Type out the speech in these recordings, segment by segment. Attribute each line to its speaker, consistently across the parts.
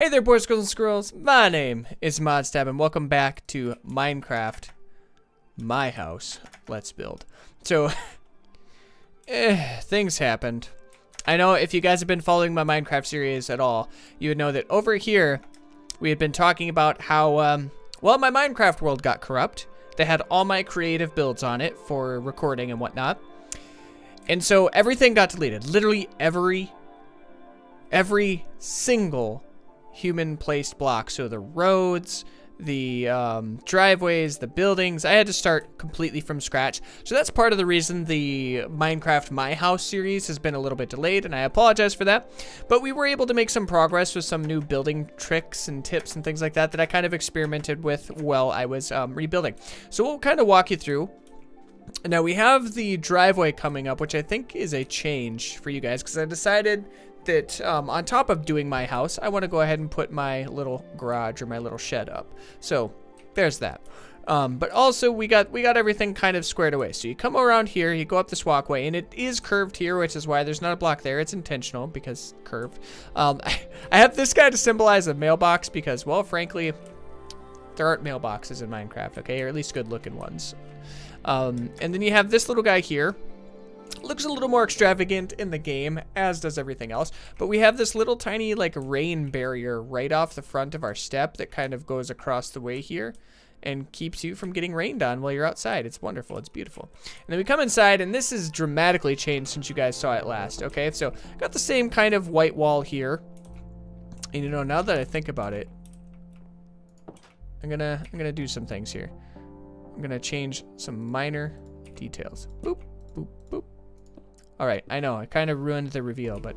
Speaker 1: Hey there, boys, girls, and squirrels. My name is Modstab, and welcome back to Minecraft, my house. Let's build. So, things happened. I know if you guys have been following my Minecraft series at all, you would know that over here, we had been talking about how, well, my Minecraft world got corrupt. They had all my creative builds on it for recording and whatnot. And so everything got deleted. Literally every single human placed block. So the roads, the driveways, the buildings, I had to start completely from scratch. So that's part of the reason the Minecraft My House series has been a little bit delayed, and I apologize for that. But we were able to make some progress with some new building tricks and tips and things like that that I kind of experimented with while I was rebuilding. So we'll kind of walk you through. Now we have the driveway coming up, which I think is a change for you guys, because I decided that on top of doing my house, I want to go ahead and put my little garage or my little shed up. So there's that. But also we got everything kind of squared away. So you come around here, you go up this walkway, and it is curved here, which is why there's not a block there. It's intentional because curved. I have this guy to symbolize a mailbox because, well, frankly, there aren't mailboxes in Minecraft, okay, or at least good-looking ones. And then you have this little guy here. Looks a little more extravagant in the game, as does everything else. But we have this little tiny, like, rain barrier right off the front of our step that kind of goes across the way here and keeps you from getting rained on while you're outside. It's wonderful. It's beautiful. And then we come inside, and this has dramatically changed since you guys saw it last, okay? So, got the same kind of white wall here. And, you know, now that I think about it, I'm gonna do some things here. I'm gonna change some minor details. Boop, boop, boop. All right, I know, I kind of ruined the reveal, but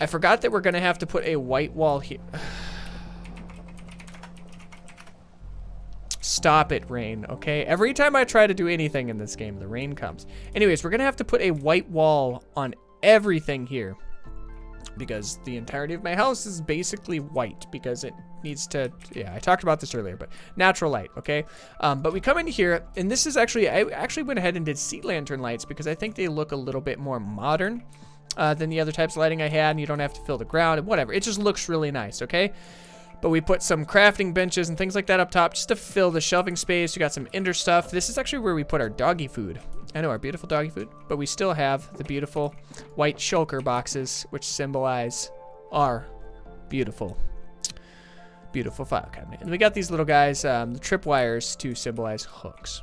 Speaker 1: I forgot that we're gonna have to put a white wall here. Stop it, rain, okay? Every time I try to do anything in this game, the rain comes. Anyways, we're gonna have to put a white wall on everything here because the entirety of my house is basically white because it needs to, yeah, I talked about this earlier, but natural light, okay? But we come in here, and this is actually, I actually went ahead and did sea lantern lights because I think they look a little bit more modern than the other types of lighting I had, and you don't have to fill the ground and whatever. It just looks really nice, okay? But we put some crafting benches and things like that up top just to fill the shelving space. We got some ender stuff. This is actually where we put our doggy food. I know, our beautiful doggy food, but we still have the beautiful white shulker boxes, which symbolize our beautiful file cabinet. And we got these little guys, the tripwires, to symbolize hooks.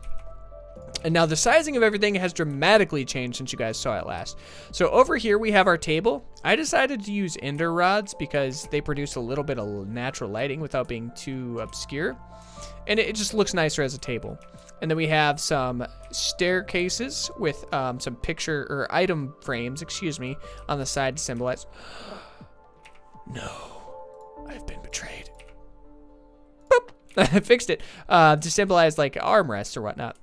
Speaker 1: And now the sizing of everything has dramatically changed since you guys saw it last. So over here we have our table. I decided to use ender rods because they produce a little bit of natural lighting without being too obscure. And it just looks nicer as a table. And then we have some staircases with some picture or item frames, excuse me, on the side to symbolize. No, I've been betrayed. Boop. I fixed it to symbolize like armrests or whatnot.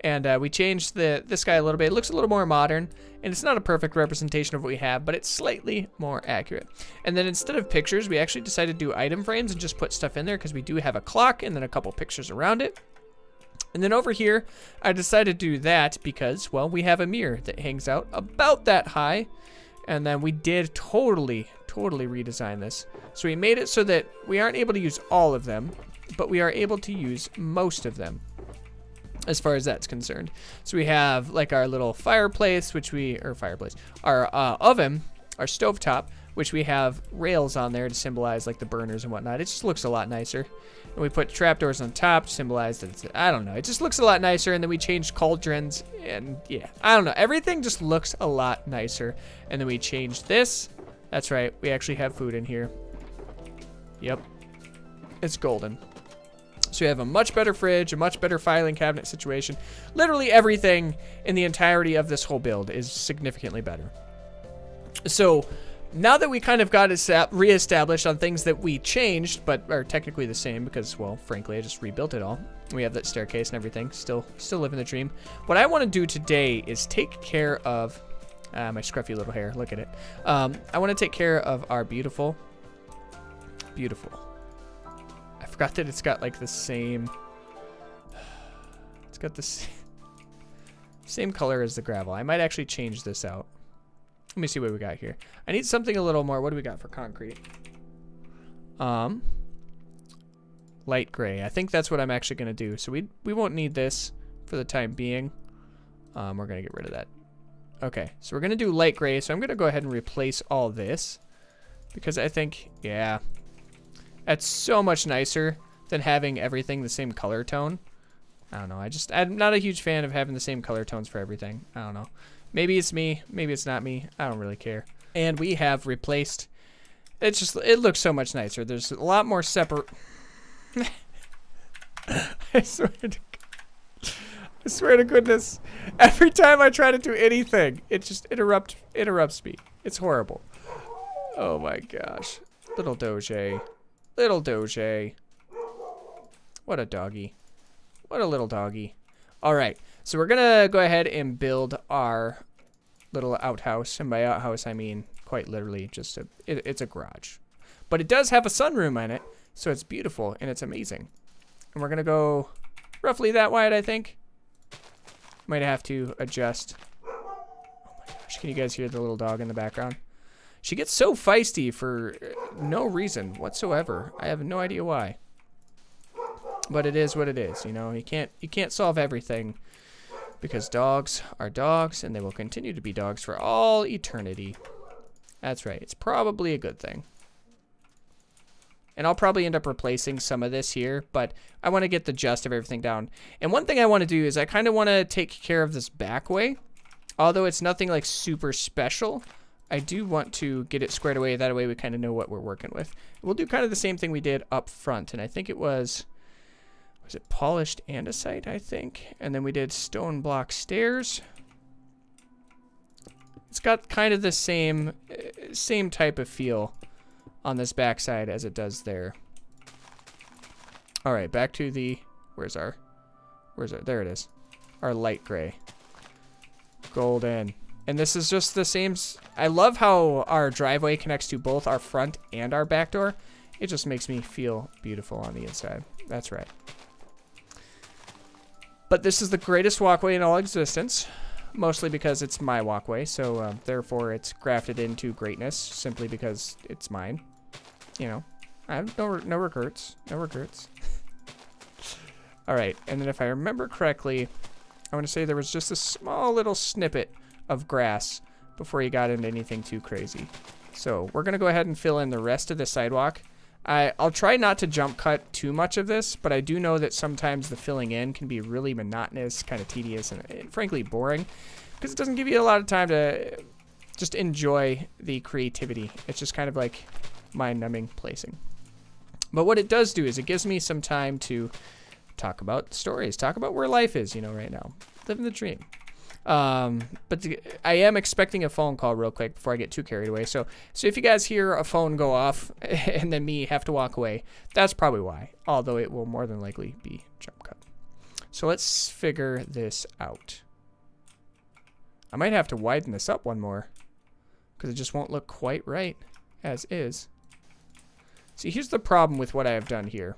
Speaker 1: And we changed this guy a little bit. It looks a little more modern, and it's not a perfect representation of what we have, but it's slightly more accurate. And then instead of pictures, we actually decided to do item frames and just put stuff in there because we do have a clock and then a couple pictures around it. And then over here, I decided to do that because, well, we have a mirror that hangs out about that high. And then we did totally redesign this. So we made it so that we aren't able to use all of them, but we are able to use most of them as far as that's concerned. So we have like our little fireplace, our oven, our stovetop, which we have rails on there to symbolize like the burners and whatnot. It just looks a lot nicer. And we put trapdoors on top to symbolize that it's, I don't know, it just looks a lot nicer. And then we changed cauldrons, and yeah, I don't know, everything just looks a lot nicer. And then we changed this. That's right, we actually have food in here. Yep, it's golden. So we have a much better fridge, a much better filing cabinet situation. Literally everything in the entirety of this whole build is significantly better. So now that we kind of got reestablished on things that we changed, but are technically the same because, well, frankly, I just rebuilt it all. We have that staircase and everything, still living the dream. What I want to do today is take care of my scruffy little hair. Look at it. I want to take care of our beautiful. I forgot that it's got like the same. It's got the same color as the gravel. I might actually change this out. Let me see what we got here. I need something a little more. What do we got for concrete? Light gray. I think that's what I'm actually going to do. So we won't need this for the time being. We're going to get rid of that. Okay, so we're going to do light gray. So I'm going to go ahead and replace all this. Because I think, yeah, that's so much nicer than having everything the same color tone. I don't know. I'm not a huge fan of having the same color tones for everything. I don't know. Maybe it's me. Maybe it's not me. I don't really care. And we have replaced. It looks so much nicer. There's a lot more separate. I swear to goodness. Every time I try to do anything, it just interrupts me. It's horrible. Oh my gosh. Little Doge. Little Doge. What a doggy. What a little doggy. All right. So we're going to go ahead and build our little outhouse. And by outhouse, I mean quite literally just it's a garage. But it does have a sunroom in it. So it's beautiful and it's amazing. And we're going to go roughly that wide, I think. Might have to adjust. Oh my gosh. Can you guys hear the little dog in the background? She gets so feisty for no reason whatsoever. I have no idea why. But it is what it is, you know. You can't solve everything because dogs are dogs and they will continue to be dogs for all eternity. That's right. It's probably a good thing. And I'll probably end up replacing some of this here, but I want to get the gist of everything down. And one thing I want to do is I kind of want to take care of this back way. Although it's nothing like super special, I do want to get it squared away. That way we kind of know what we're working with. We'll do kind of the same thing we did up front. And I think it was it polished andesite, I think? And then we did stone block stairs. It's got kind of the same type of feel on this backside as it does there. All right, back to the, where's our, there it is. Our light gray. Golden. And this is just the same. I love how our driveway connects to both our front and our back door. It just makes me feel beautiful on the inside. That's right. But this is the greatest walkway in all existence, mostly because it's my walkway. So therefore it's grafted into greatness simply because it's mine. You know, I have no regrets. No regrets. All right. And then if I remember correctly, I want to say there was just a small little snippet of grass before you got into anything too crazy. So we're going to go ahead and fill in the rest of the sidewalk. I'll try not to jump cut too much of this, but I do know that sometimes the filling in can be really monotonous, kind of tedious, and frankly boring, because it doesn't give you a lot of time to just enjoy the creativity. It's just kind of like mind-numbing placing. But what it does do is it gives me some time to talk about stories, talk about where life is, you know, right now. Living the dream. But I am expecting a phone call real quick before I get too carried away. So if you guys hear a phone go off and then me have to walk away, that's probably why. Although it will more than likely be jump cut. So let's figure this out. I might have to widen this up one more because it just won't look quite right as is. See, here's the problem with what I have done here.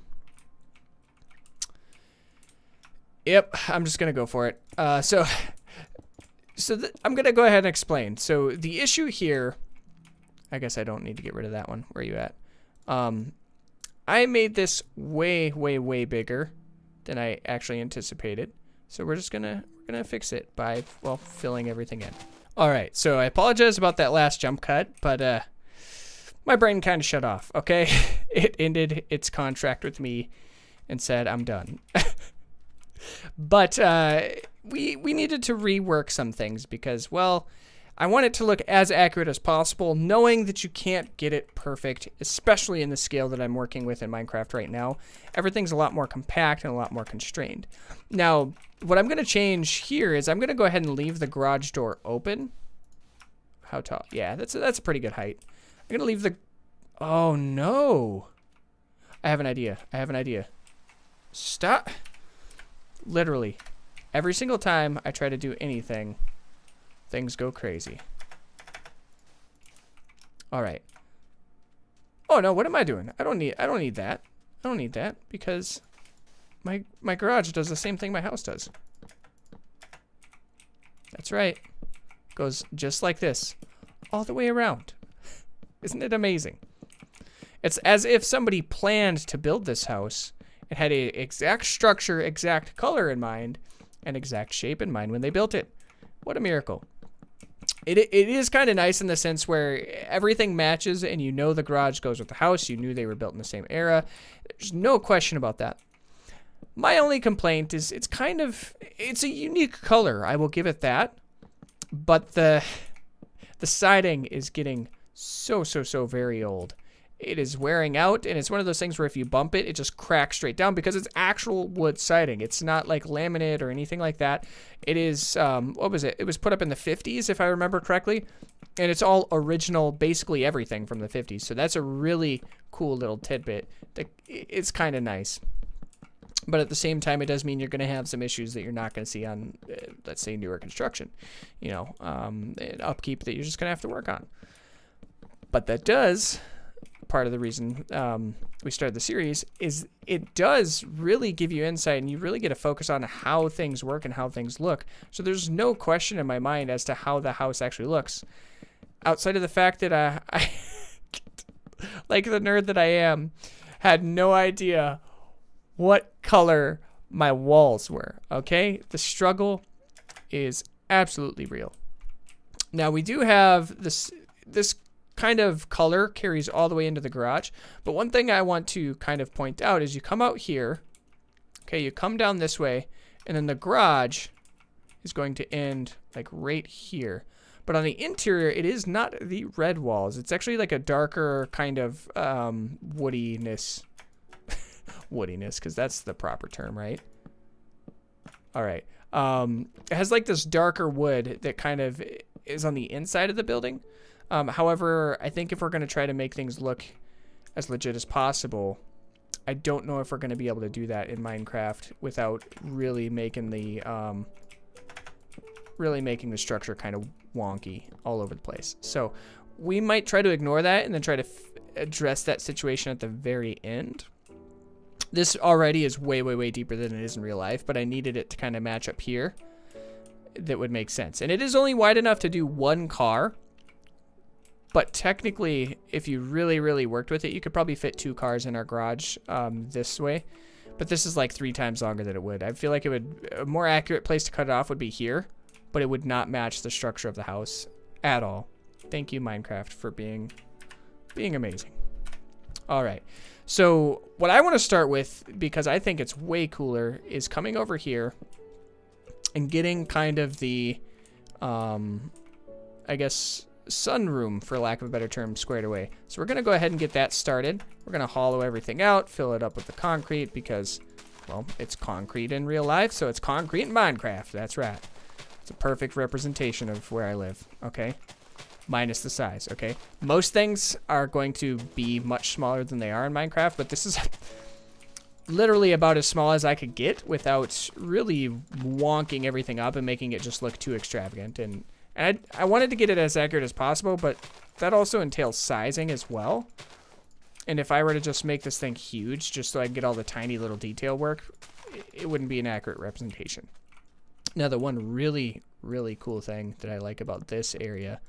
Speaker 1: Yep, I'm just going to go for it. So I'm going to go ahead and explain. So the issue here, I guess I don't need to get rid of that one. Where are you at? I made this way, way, way bigger than I actually anticipated. So we're just going to fix it by, well, filling everything in. All right. So I apologize about that last jump cut, but my brain kind of shut off, okay? It ended its contract with me and said, I'm done. But we needed to rework some things because, well, I want it to look as accurate as possible, knowing that you can't get it perfect, especially in the scale that I'm working with in Minecraft right now. Everything's a lot more compact and a lot more constrained. Now, what I'm going to change here is I'm going to go ahead and leave the garage door open. How tall? Yeah, that's a pretty good height. I'm going to leave the... Oh, no. I have an idea. Stop. Literally, every single time I try to do anything, things go crazy. All right. Oh no, what am I doing? I don't need that. I don't need that because my garage does the same thing my house does. That's right. Goes just like this, all the way around. Isn't it amazing? It's as if somebody planned to build this house and had a exact structure, exact color in mind, and exact shape in mind when they built it. What a miracle. It is kind of nice in the sense where everything matches and you know the garage goes with the house. You knew they were built in the same era. There's no question about that. My only complaint is it's a unique color. I will give it that. But the siding is getting so very old. It is wearing out, and it's one of those things where if you bump it, it just cracks straight down because it's actual wood siding. It's not like laminate or anything like that. It is, what was it? It was put up in the 50s, if I remember correctly, and it's all original, basically everything from the 50s. So that's a really cool little tidbit. It's kind of nice. But at the same time, it does mean you're going to have some issues that you're not going to see on, let's say, newer construction. You know, and upkeep that you're just going to have to work on. But that does... part of the reason we started the series is it does really give you insight, and you really get a focus on how things work and how things look. So there's no question in my mind as to how the house actually looks, outside of the fact that I like the nerd that I am, had no idea what color my walls were. Okay, the struggle is absolutely real. Now we do have this kind of color carries all the way into the garage. But one thing I want to kind of point out is you come out here, okay, you come down this way, and then the garage is going to end like right here. But on the interior, it is not the red walls. It's actually like a darker kind of woodiness. Woodiness, because that's the proper term, right? All right. It has like this darker wood that kind of is on the inside of the building. However, I think if we're going to try to make things look as legit as possible, I don't know if we're going to be able to do that in Minecraft without really making the structure kind of wonky all over the place. So we might try to ignore that and then try to address that situation at the very end. This already is way deeper than it is in real life, but I needed it to kind of match up here. That would make sense. And it is only wide enough to do one car. But technically, if you really worked with it, you could probably fit 2 cars in our garage this way. But this is like 3 times longer than it would. I feel like a more accurate place to cut it off would be here, but it would not match the structure of the house at all. Thank you, Minecraft, for being amazing. All right. So what I want to start with, because I think it's way cooler, is coming over here and getting kind of the, I guess, sunroom, for lack of a better term, squared away. So we're going to go ahead and get that started. We're going to hollow everything out, fill it up with the concrete because, well, it's concrete in real life, so it's concrete in Minecraft. That's right. It's a perfect representation of where I live, okay? Minus the size, okay? Most things are going to be much smaller than they are in Minecraft, but this is literally about as small as I could get without really wonking everything up and making it just look too extravagant. And I wanted to get it as accurate as possible, but that also entails sizing as well. And if I were to just make this thing huge, just so I can get all the tiny little detail work, it wouldn't be an accurate representation. Now, the one really cool thing that I like about this area,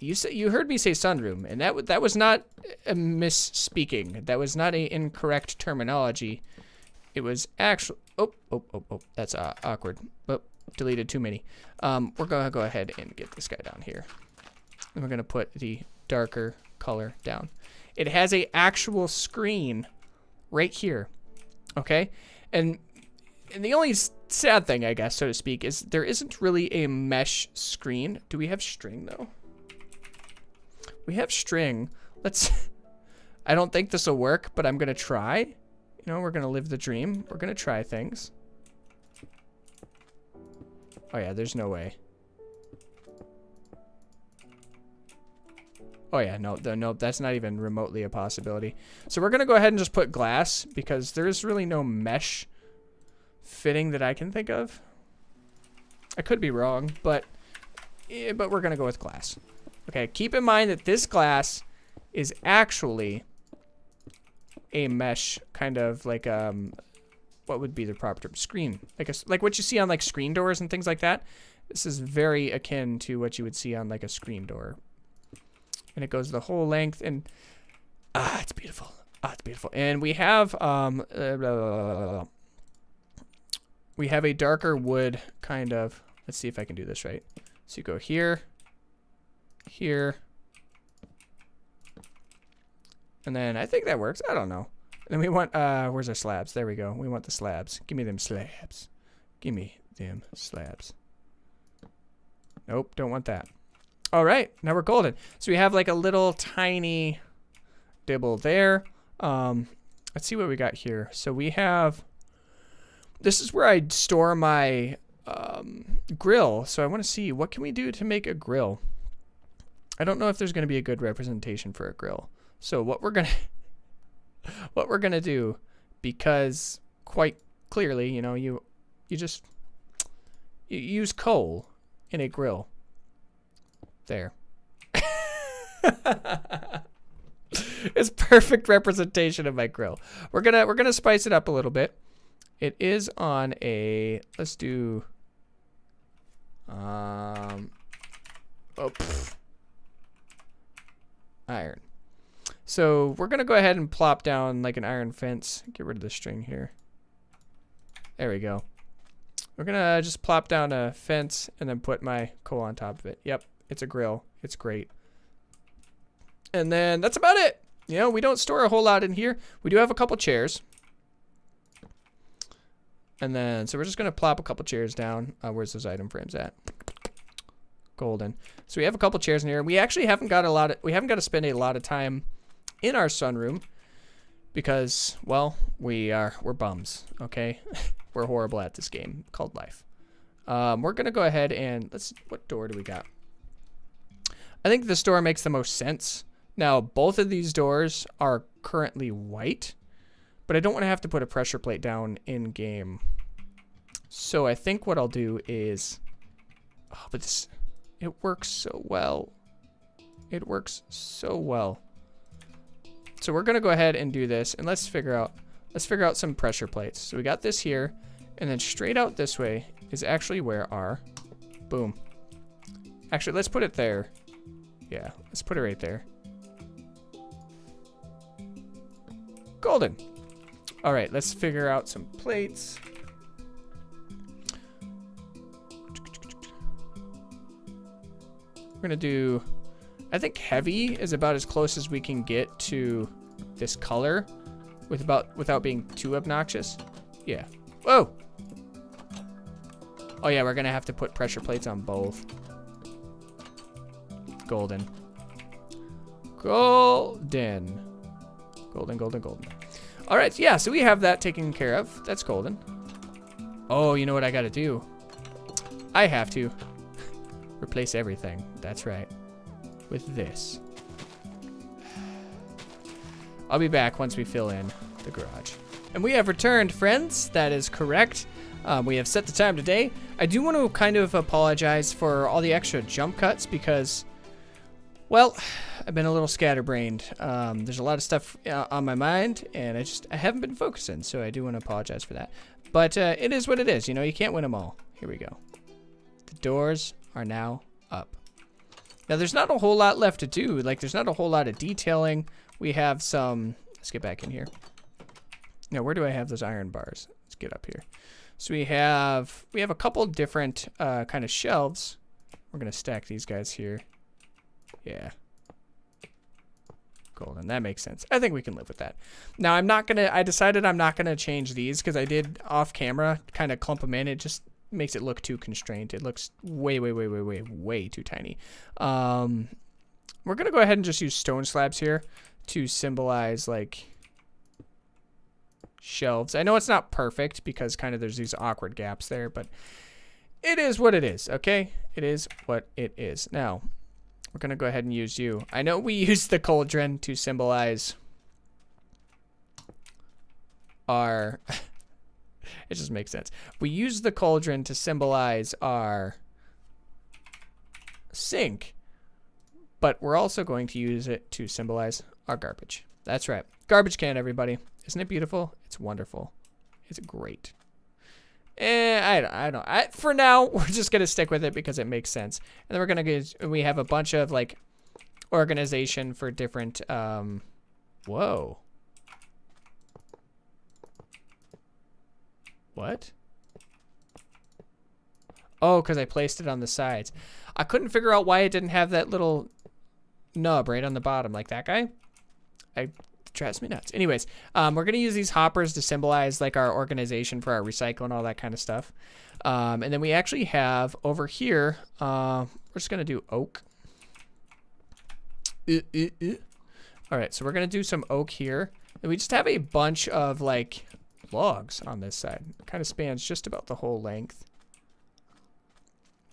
Speaker 1: you heard me say sunroom, and that was not a misspeaking. That was not an incorrect terminology. It was actually, oh, that's awkward. Oh, deleted too many. We're going to go ahead and get this guy down here. And we're going to put the darker color down. It has a actual screen right here. Okay? And the only sad thing, I guess, so to speak, is there isn't really a mesh screen. Do we have string, though? We have string. I don't think this will work, but I'm going to try. You know, we're going to live the dream. We're going to try things. Oh, yeah, there's no way. Oh, yeah, no, that's not even remotely a possibility. So we're going to go ahead and just put glass because there's really no mesh fitting that I can think of. I could be wrong, but we're going to go with glass. Okay, keep in mind that this glass is actually a mesh, kind of like what would be the proper term? Screen. Like what you see on like screen doors and things like that. This is very akin to what you would see on like a screen door. And it goes the whole length. And Ah, it's beautiful. Ah, it's beautiful. And we have we have a darker wood kind of. Let's see if I can do this right. So you go here, here, and then I think that works. I don't know. And then we want where's our slabs? There we go. We want the slabs. Give me them slabs. Give me them slabs. Nope, don't want that. All right, now we're golden. So we have like a little tiny dibble there. Let's see what we got here. So we have, this is where I store my grill. So I want to see, what can we do to make a grill? I don't know if there's going to be a good representation for a grill. So what we're gonna do, because quite clearly, you know, you use coal in a grill. There. It's perfect representation of my grill. We're gonna spice it up a little bit. It is on a, let's do iron. So we're gonna go ahead and plop down like an iron fence. Get rid of the string here. There we go. We're gonna just plop down a fence and then put my coal on top of it. Yep, it's a grill. It's great. And then that's about it. You know, we don't store a whole lot in here. We do have a couple chairs. And then, so we're just gonna plop a couple chairs down. Where's those item frames at? Golden. So we have a couple chairs in here. We actually haven't got to spend a lot of time in our sunroom because, well, we're bums, okay? We're horrible at this game called life. We're gonna go ahead and what door do we got? I think this door makes the most sense. Now, both of these doors are currently white, but I don't want to have to put a pressure plate down in game. So I think what I'll do is, it works so well. It works so well. So we're gonna go ahead and do this, and let's figure out some pressure plates. So we got this here, and then straight out this way is actually where our, boom. Actually, let's put it there. Yeah, let's put it right there. Golden. All right, let's figure out some plates. We're gonna do, I think heavy is about as close as we can get to this color without being too obnoxious. Yeah. Whoa. Oh yeah, we're gonna have to put pressure plates on both. Golden. Golden. Golden, golden, golden. All right, yeah, so we have that taken care of. That's golden. Oh, you know what I gotta do? I have to replace everything. That's right. With this. I'll be back once we fill in the garage. And we have returned, friends. That is correct. We have set the time today. I do want to kind of apologize for all the extra jump cuts because, well, I've been a little scatterbrained. There's a lot of stuff on my mind, and I haven't been focusing, so I do want to apologize for that. But it is what it is. You know, you can't win them all. Here we go. The doors are now up. Now, there's not a whole lot left to do. Like, there's not a whole lot of detailing. We have some... Let's get back in here. Now, where do I have those iron bars? Let's get up here. So we have a couple different kind of shelves. We're going to stack these guys here. Yeah. Golden. That makes sense. I think we can live with that. Now, I decided I'm not going to change these because I did off camera kind of clump them in. It just makes it look too constrained. It looks way too tiny. We're going to go ahead and just use stone slabs here to symbolize like shelves. I know it's not perfect because kind of there's these awkward gaps there, but it is what it is, okay? It is what it is. Now, we're going to go ahead and use you. I know we use the cauldron to symbolize our... It just makes sense. We use the cauldron to symbolize our sink, but we're also going to use it to symbolize our garbage. That's right. Garbage can, everybody. Isn't it beautiful? It's wonderful. It's great. I don't. For now, we're just gonna stick with it because it makes sense. And then we have a bunch of like organization for different Whoa. What? Oh, because I placed it on the sides. I couldn't figure out why it didn't have that little nub right on the bottom like that guy. It drives me nuts. Anyways, we're going to use these hoppers to symbolize like our organization for our recycle and all that kind of stuff. And then we actually have over here, we're just going to do oak. All right, so we're going to do some oak here. And we just have a bunch of like logs on this side. It kind of spans just about the whole length.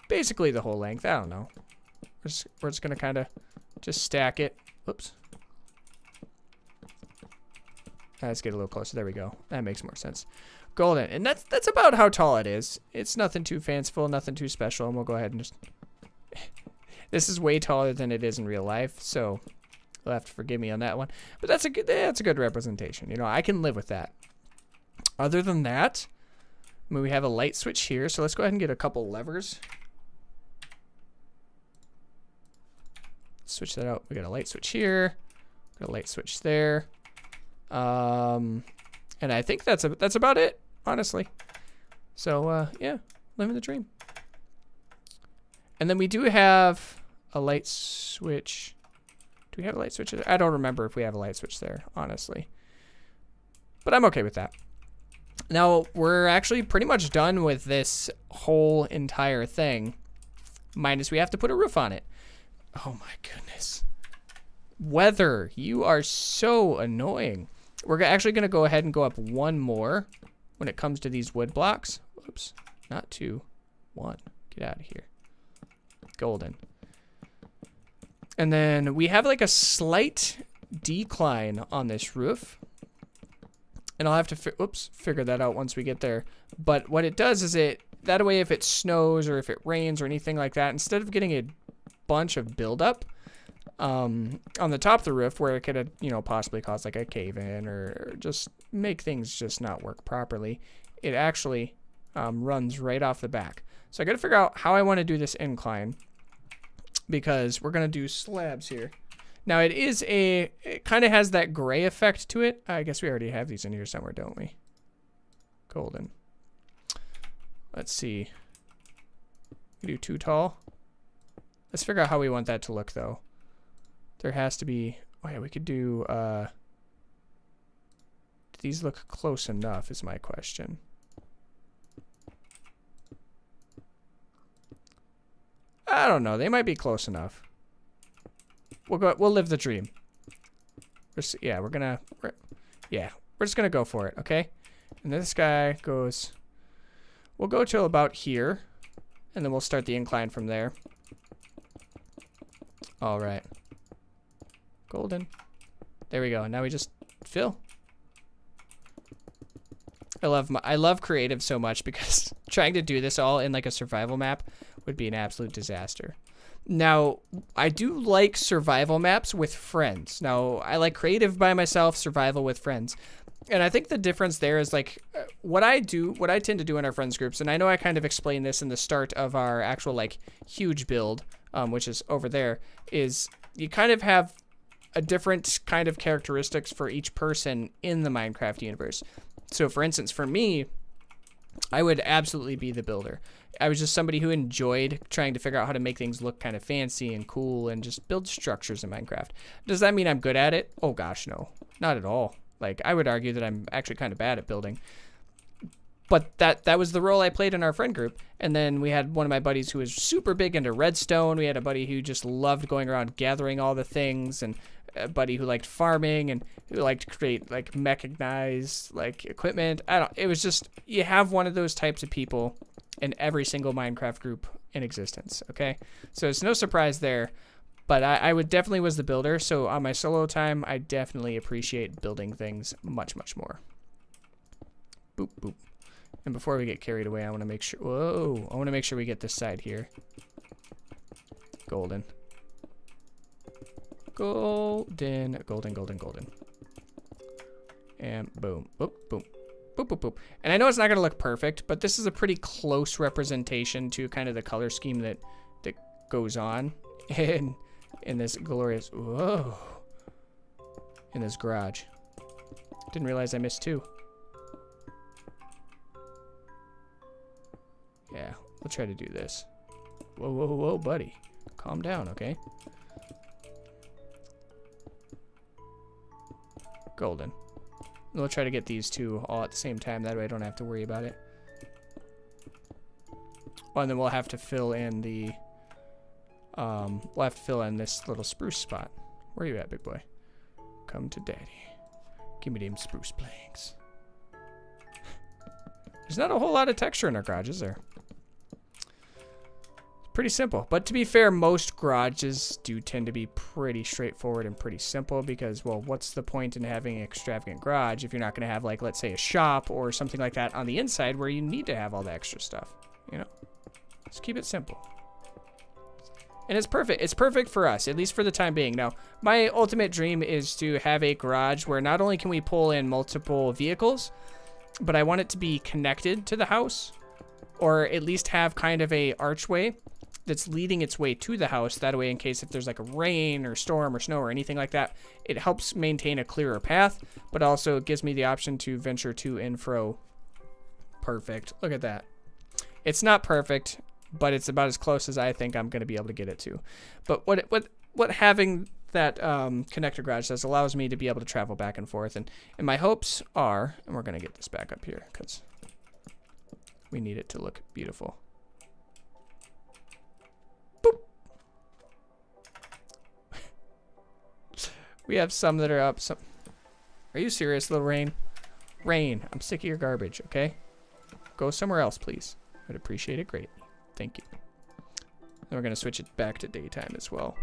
Speaker 1: Basically the whole length. I don't know. We're just going to kind of just stack it. Oops. Let's get a little closer. There we go. That makes more sense. Golden. And that's about how tall it is. It's nothing too fanciful, nothing too special. And we'll go ahead and just... This is way taller than it is in real life, so you'll have to forgive me on that one. But that's a good representation. You know, I can live with that. Other than that, I mean, we have a light switch here. So let's go ahead and get a couple levers. Switch that out. We got a light switch here. Got a light switch there. And I think that's about it, honestly. So yeah, living the dream. And then we do have a light switch. Do we have a light switch? I don't remember if we have a light switch there, honestly. But I'm okay with that. Now, we're actually pretty much done with this whole entire thing. Minus we have to put a roof on it. Oh my goodness. Weather, you are so annoying. We're actually going to go ahead and go up one more when it comes to these wood blocks. Oops, not two, one. Get out of here. Golden. And then we have like a slight decline on this roof. And I'll have to figure that out once we get there. But what it does is that way if it snows or if it rains or anything like that, instead of getting a bunch of buildup on the top of the roof where it could, you know, possibly cause like a cave-in or just make things just not work properly, it actually runs right off the back. So I got to figure out how I want to do this incline because we're going to do slabs here. Now it kind of has that gray effect to it. I guess we already have these in here somewhere, don't we? Golden. Let's see. We do too tall. Let's figure out how we want that to look though. There has to be, oh yeah, we could do, do these look close enough is my question. I don't know. They might be close enough. We'll live the dream. We're just gonna go for it, okay? And this guy goes, we'll go till about here, and then we'll start the incline from there. All right. Golden. There we go. Now we just fill. I love creative so much because trying to do this all in like a survival map would be an absolute disaster. Now, I do like survival maps with friends. Now, I like creative by myself, survival with friends. And I think the difference there is like what I tend to do in our friends groups, and I know I kind of explained this in the start of our actual like huge build, which is over there, is you kind of have a different kind of characteristics for each person in the Minecraft universe. So for instance, for me, I would absolutely be the builder. I was just somebody who enjoyed trying to figure out how to make things look kind of fancy and cool and just build structures in Minecraft. Does that mean I'm good at it? Oh gosh, no, not at all. Like I would argue that I'm actually kind of bad at building. But that was the role I played in our friend group. And then we had one of my buddies who was super big into redstone. We had a buddy who just loved going around gathering all the things, and a buddy who liked farming and who liked to create like mechanized like equipment. It was just, you have one of those types of people in every single Minecraft group in existence. Okay. So it's no surprise there, but I would definitely was the builder. So on my solo time, I definitely appreciate building things much, much more. Boop, boop. And before we get carried away, I want to make sure, I want to make sure we get this side here. Golden. Golden, golden, golden, golden. And boom, boop, boom, boop, boop, boop. And I know it's not going to look perfect, but this is a pretty close representation to kind of the color scheme that goes on in this glorious, whoa. in this garage. Didn't realize I missed 2. Yeah, we'll try to do this. Whoa, whoa, whoa, buddy. Calm down, okay? Golden. We'll try to get these 2 all at the same time. That way I don't have to worry about it. Oh, and then we'll have to fill in the... we'll have to fill in this little spruce spot. Where are you at, big boy? Come to daddy. Give me them spruce planks. There's not a whole lot of texture in our garage, is there? Pretty simple. But to be fair, most garages do tend to be pretty straightforward and pretty simple because, well, what's the point in having an extravagant garage if you're not going to have, like, let's say a shop or something like that on the inside where you need to have all the extra stuff, you know? Just keep it simple. And it's perfect. It's perfect for us, at least for the time being. Now, my ultimate dream is to have a garage where not only can we pull in multiple vehicles, but I want it to be connected to the house, or at least have kind of a archway that's leading its way to the house. That way, in case if there's like a rain or storm or snow or anything like that, it helps maintain a clearer path, but also gives me the option to venture to and fro. Perfect. Look at that. It's not perfect, but it's about as close as I think I'm going to be able to get it to. But what having that connector garage does allows me to be able to travel back and forth. And my hopes are, and we're going to get this back up here because we need it to look beautiful. Boop. We have some that are up. Some. Are you serious, little Rain? Rain, I'm sick of your garbage, okay? Go somewhere else, please. I'd appreciate it greatly. Thank you. Then we're going to switch it back to daytime as well.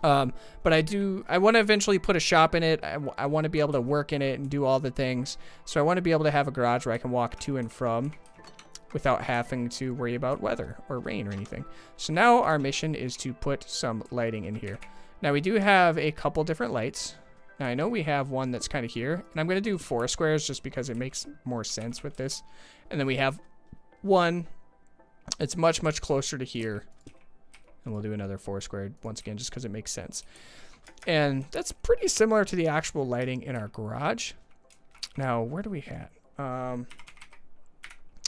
Speaker 1: But I want to eventually put a shop in it. I want to be able to work in it and do all the things. So I want to be able to have a garage where I can walk to and from without having to worry about weather or rain or anything. So now our mission is to put some lighting in here. Now we do have a couple different lights. Now I know we have one that's kind of here, and I'm going to do 4 squares just because it makes more sense with this. And then we have one that's much, much closer to here. And we'll do another 4 squared once again, just because it makes sense. And that's pretty similar to the actual lighting in our garage. Now, where do we have?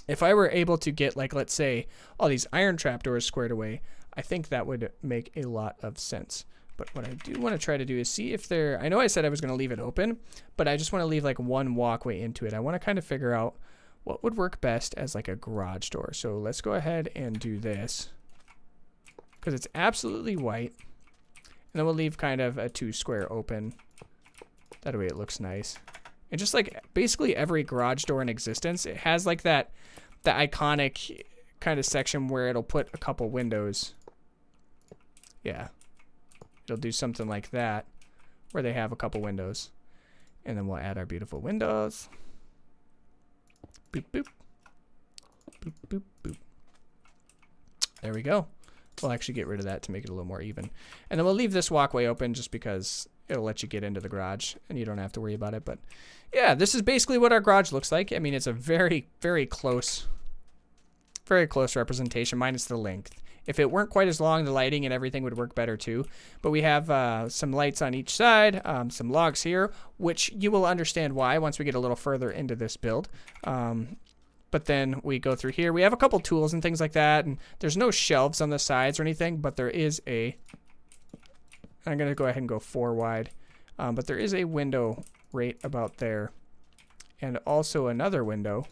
Speaker 1: If I were able to get, like, let's say, all these iron trapdoors squared away, I think that would make a lot of sense. But what I do want to try to do is see if there... I know I said I was going to leave it open, but I just want to leave, like, one walkway into it. I want to kind of figure out what would work best as, like, a garage door. So let's go ahead and do this, because it's absolutely white. And then we'll leave kind of a 2 square open. That way it looks nice. And just like basically every garage door in existence, it has like the iconic kind of section where it'll put a couple windows. Yeah. It'll do something like that where they have a couple windows. And then we'll add our beautiful windows. Boop, boop. Boop, boop, boop. There we go. We'll actually get rid of that to make it a little more even. And then we'll leave this walkway open just because it'll let you get into the garage and you don't have to worry about it. But yeah, this is basically what our garage looks like. I mean, it's a very, very close representation minus the length. If it weren't quite as long, the lighting and everything would work better too. But we have some lights on each side, some logs here, which you will understand why once we get a little further into this build. But then we go through here. We have a couple tools and things like that. And there's no shelves on the sides or anything, but there is a... I'm going to go ahead and go 4 wide. But there is a window right about there. And also another window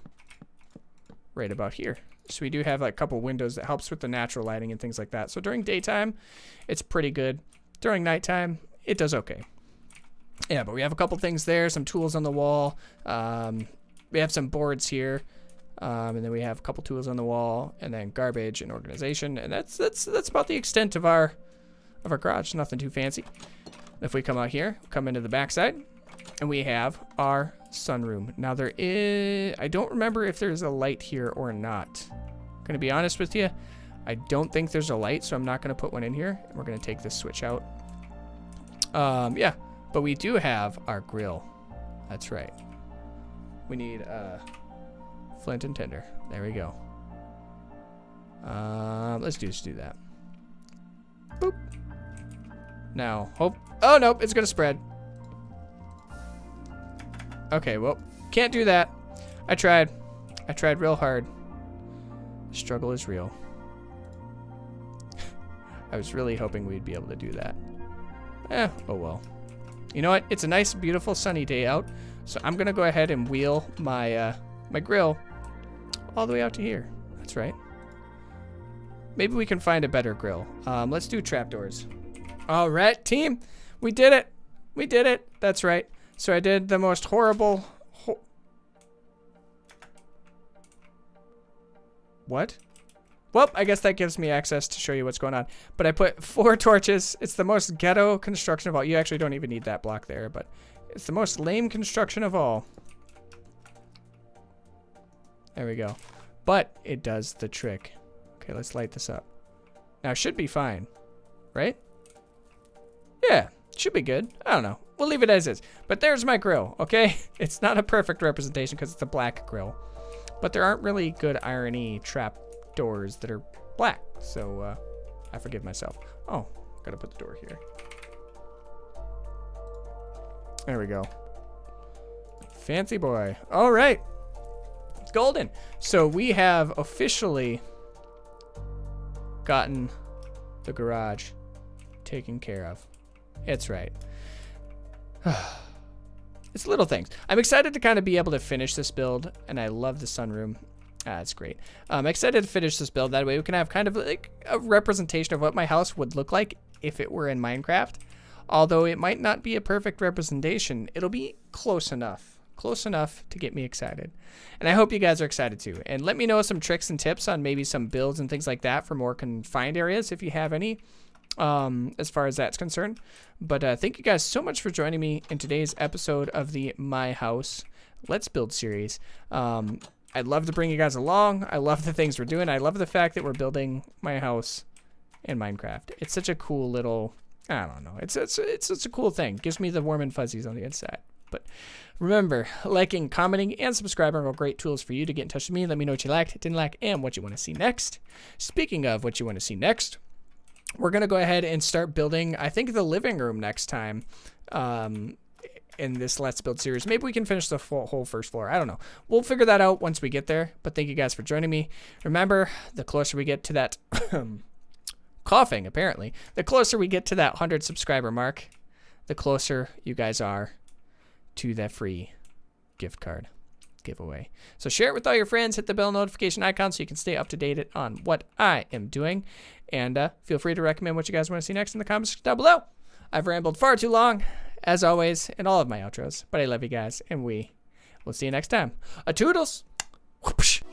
Speaker 1: right about here. So we do have like a couple windows that helps with the natural lighting and things like that. So during daytime, it's pretty good. During nighttime, it does okay. Yeah, but we have a couple things there. Some tools on the wall. We have some boards here. And then we have a couple tools on the wall, and then garbage and organization, and that's about the extent of our garage. Nothing too fancy. If we come out here, come into the backside, and we have our sunroom. Now there is, I don't remember if there's a light here or not. I'm gonna be honest with you, I don't think there's a light, so I'm not gonna put one in here. And we're gonna take this switch out. Yeah, but we do have our grill. That's right. We need flint and tinder. There we go. Let's just do that. Boop. Now, hope. Oh, nope, it's gonna spread. Okay, well, can't do that. I tried. I tried real hard. The struggle is real. I was really hoping we'd be able to do that. Oh well. You know what? It's a nice, beautiful, sunny day out, so I'm gonna go ahead and wheel my my grill all the way out to here. That's right. Maybe we can find a better grill. Let's do trapdoors. All right, team. We did it. We did it. That's right. So I did the most horrible... What? Well, I guess that gives me access to show you what's going on. But I put 4 torches. It's the most ghetto construction of all. You actually don't even need that block there, but it's the most lame construction of all. There we go. But it does the trick. Okay, let's light this up. Now, it should be fine, right? Yeah, should be good. I don't know. We'll leave it as is. But there's my grill, okay? It's not a perfect representation because it's a black grill. But there aren't really good irony trap doors that are black. So, I forgive myself. Oh, gotta put the door here. There we go. Fancy boy. All right. Golden. So we have officially gotten the garage taken care of. It's right. It's little things. I'm excited to kind of be able to finish this build, and I love the sunroom. It's great. I'm excited to finish this build. That way we can have kind of like a representation of what my house would look like if it were in Minecraft. Although it might not be a perfect representation, it'll be close enough. Close enough to get me excited. And I hope you guys are excited too. And let me know some tricks and tips on maybe some builds and things like that for more confined areas if you have any, as far as that's concerned. But thank you guys so much for joining me in today's episode of the My House Let's Build series. I'd love to bring you guys along. I love the things we're doing. I love the fact that we're building my house in Minecraft. It's such a cool little, I don't know. It's a cool thing. Gives me the warm and fuzzies on the inside. But remember, liking, commenting, and subscribing are great tools for you to get in touch with me. Let me know what you liked, didn't like, and what you want to see next. Speaking of what you want to see next, we're going to go ahead and start building, I think, the living room next time in this Let's Build series. Maybe we can finish the whole first floor. I don't know. We'll figure that out once we get there. But thank you guys for joining me. Remember, the closer we get to that... coughing, apparently. The closer we get to that 100 subscriber mark, the closer you guys are to that free gift card giveaway. So share it with all your friends. Hit the bell notification icon so you can stay up to date on what I am doing. And feel free to recommend what you guys want to see next in the comments down below. I've rambled far too long, as always, in all of my outros. But I love you guys, and we will see you next time. A toodles! Whoopsh.